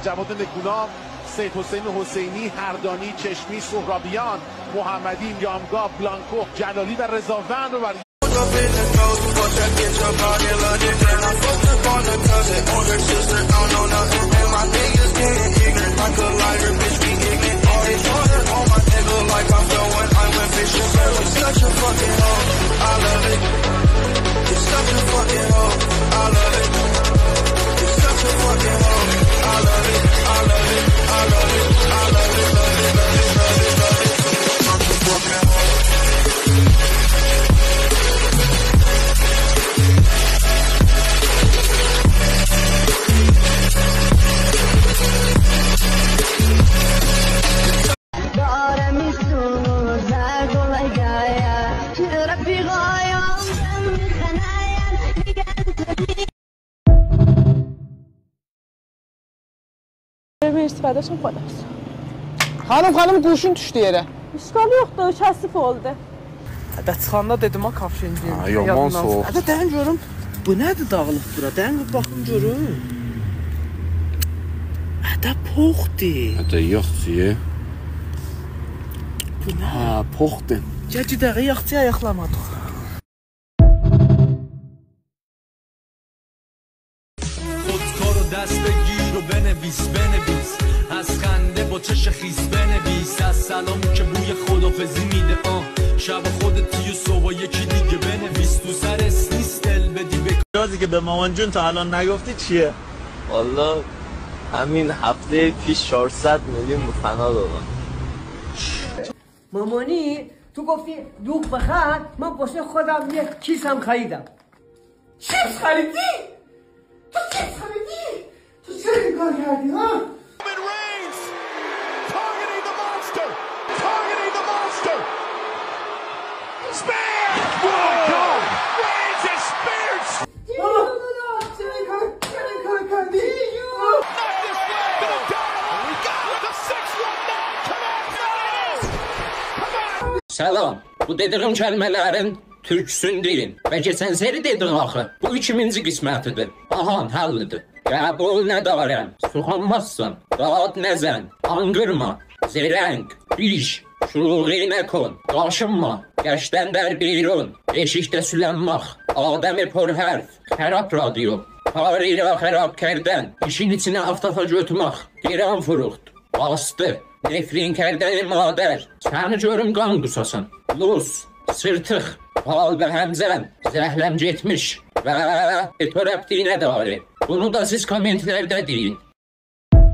جواد نگونام، سید حسین حسینی، هردانی، چشمی، سهرابیان، محمدی، یامگا، بلانکو، جلالی و رضاوند رو برای istifadəsin xodası. Xanım quşun düşdü yerə. İşgal yoxdur, kəsif oldu. Hədə çıxanda dedim ha kafşinciyim. Yaman soğuk. Hədə dəyin görüm. Bu nədir dağılıb bura? Dəyin bir baxın görüm. Hədə poxdur. Hədə yoxdur. Bu nə? Ha, poxdur. Gəci dəqiq yaxçı ayaqlamadıq. خودکارو دست بگیر و بنویس از خنده با چش خیس بنویس از سلامی که بوی خدافزی میده شب خودتی و صبح یکی دیگه بنویس تو سر نیست دل بدی رازی که به مامان جون تا الان نگفتی چیه؟ والا همین هفته پیش 400 میلیون به فنا دادم. مامانی تو گفتی دوغ بخر، من واسه خودم یک کیسم خریدم. چیز خریدی؟ تو چیز خریدی؟ تو چرا این کار کردی ها؟ Salam, bu dediğim kəlmələrin türküsün deyin və keçən seri dedin axı. Bu 2000-ci qismətidir. Ahan, həllidir. Qəbul nə darəm, suxanmazsan, rahat nəzən, anqırma, zirəng, biş, şuluği nə kon, qaşınma, qəşdən bərbirun, eşikdə sülənmaq, Adəmi por hərf, xərab radio, parıyla xərab kərdən, işin içinə aftafa götürmək, giran furuxt, bastı. Nefrin kərdəni madər, səni görüm qan qusasın, lus, sırtıq, hal və həmzən, zəhləm getmiş və törəbdiyinə dair. Bunu da siz kommentlərdə deyin.